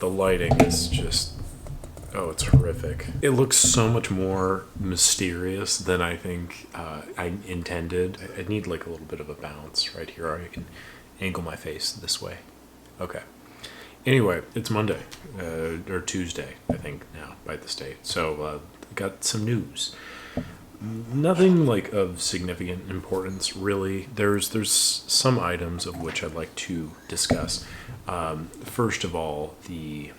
The lighting is just, oh, it's horrific. It looks so much more mysterious than I think I intended. I need like a little bit of a bounce right here. I can angle my face this way. Okay. Anyway, it's Monday, or Tuesday, I think now by the state. So got some news. Nothing like of significant importance, really. There's some items of which I'd like to discuss. First of all, the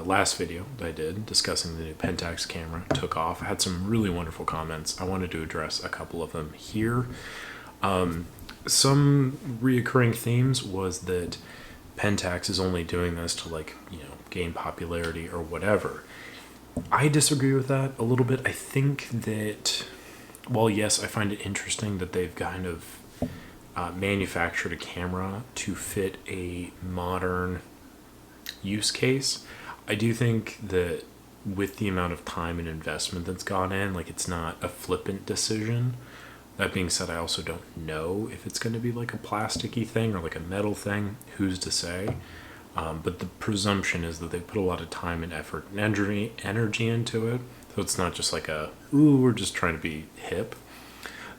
last video that I did discussing the new Pentax camera took off. I had some really wonderful comments. I wanted to address a couple of them here. Some reoccurring themes was that Pentax is only doing this to gain popularity or whatever. I disagree with that a little bit. I think that, well, yes, I find it interesting that they've kind of manufactured a camera to fit a modern use case. I do think that with the amount of time and investment that's gone in, it's not a flippant decision. That being said, I also don't know if it's going to be like a plasticky thing or like a metal thing. Who's to say? But the presumption is that they put a lot of time and effort and energy into it. So it's not just like we're just trying to be hip.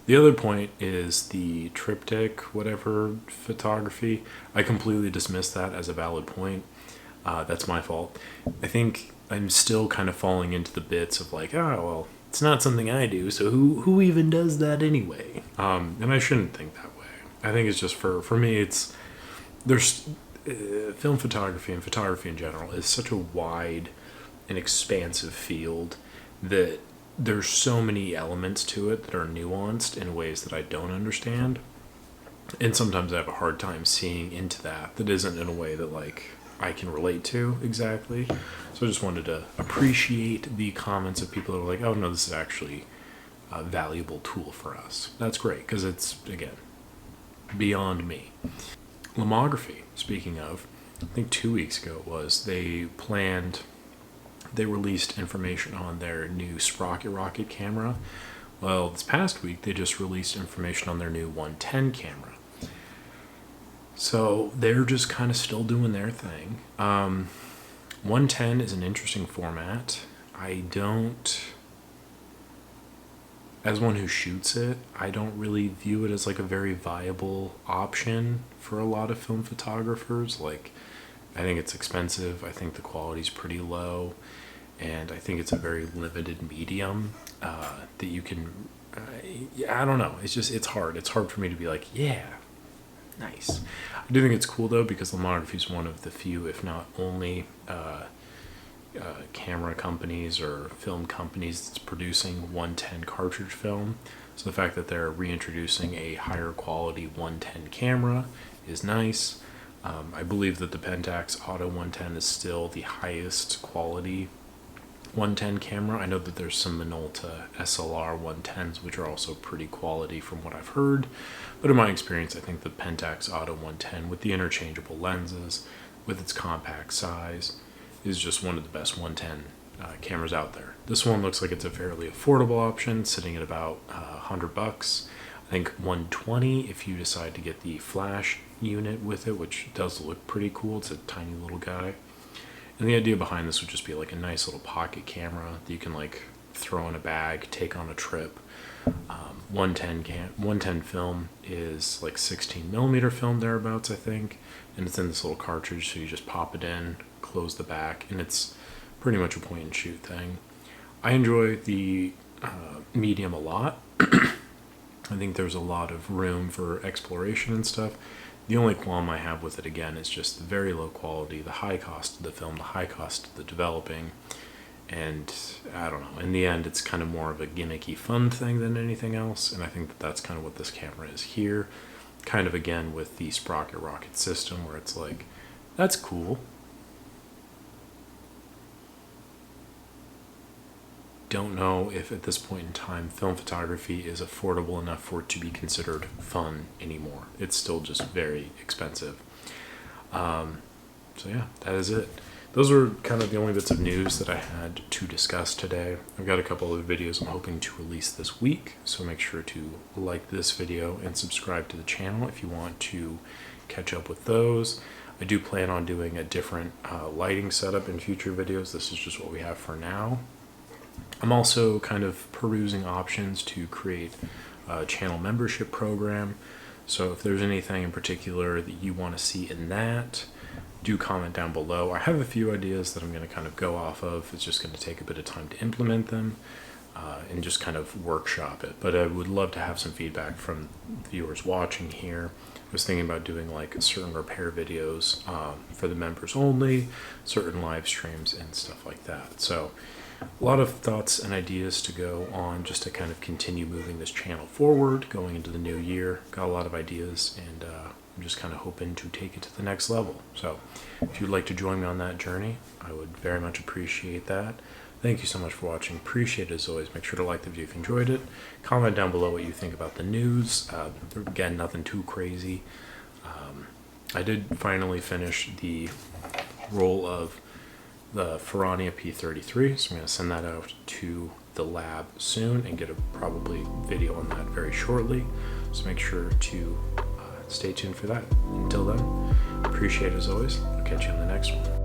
The other point is the triptych, whatever, photography. I completely dismiss that as a valid point. That's my fault. I think I'm still kind of falling into the bits of well, it's not something I do, so who even does that anyway? And I shouldn't think that way. I think it's just for me, there's film photography and photography in general is such a wide and expansive field that there's so many elements to it that are nuanced in ways that I don't understand. And sometimes I have a hard time seeing into that isn't in a way that I can relate to exactly. So I just wanted to appreciate the comments of people that are like, oh no, this is actually a valuable tool for us. That's great, because it's, again, beyond me. Lomography, speaking of, I think 2 weeks ago it was, they released information on their new Sprocket Rocket camera. Well, this past week they just released information on their new 110 camera. So they're just kind of still doing their thing. 110 is an interesting format. As one who shoots it, I don't really view it as a very viable option for a lot of film photographers. I think it's expensive. I think the quality's pretty low. And I think it's a very limited medium that you can, I don't know. It's hard. It's hard for me to be yeah, nice. I do think it's cool though, because Lomography is one of the few, if not only, camera companies or film companies that's producing 110 cartridge film. So the fact that they're reintroducing a higher quality 110 camera is nice. I believe that the Pentax Auto 110 is still the highest quality 110 camera. I know that there's some Minolta SLR 110s which are also pretty quality from what I've heard, but in my experience I think the Pentax Auto 110 with the interchangeable lenses, with its compact size, is just one of the best 110 cameras out there. This one looks like it's a fairly affordable option, sitting at about $100. I think 120 if you decide to get the flash unit with it, which does look pretty cool. It's a tiny little guy. And the idea behind this would just be a nice little pocket camera that you can throw in a bag, take on a trip. 110 film is 16 millimeter film thereabouts, I think, and it's in this little cartridge, so you just pop it in, close the back, and it's pretty much a point and shoot thing. I enjoy the medium a lot. I think there's a lot of room for exploration and stuff. The only qualm I have with it, again, is just the very low quality, the high cost of the film, the high cost of the developing, and I don't know. In the end, it's kind of more of a gimmicky fun thing than anything else, and I think that that's kind of what this camera is here. Kind of, again, with the Sprocket Rocket system, where it's that's cool. Don't know if at this point in time film photography is affordable enough for it to be considered fun anymore. It's still just very expensive. So yeah, that is it. Those were kind of the only bits of news that I had to discuss today. I've got a couple of videos I'm hoping to release this week, so make sure to like this video and subscribe to the channel if you want to catch up with those. I do plan on doing a different lighting setup in future videos. This is just what we have for now. I'm also kind of perusing options to create a channel membership program. So if there's anything in particular that you want to see in that, do comment down below. I have a few ideas that I'm going to kind of go off of. It's just going to take a bit of time to implement them and just kind of workshop it. But I would love to have some feedback from viewers watching here. I was thinking about doing like certain repair videos for the members only, certain live streams and stuff like that. So a lot of thoughts and ideas to go on just to kind of continue moving this channel forward going into the new year. Got a lot of ideas, and I'm just kind of hoping to take it to the next level. So if you'd like to join me on that journey, I would very much appreciate that. Thank you so much for watching. Appreciate it as always. Make sure to like the video if you enjoyed it. Comment down below what you think about the news. Again, nothing too crazy. I did finally finish the roll of the Ferrania P33, so I'm going to send that out to the lab soon and get a probably video on that very shortly. So make sure to stay tuned for that. Until then, appreciate it as always. I'll catch you on the next one.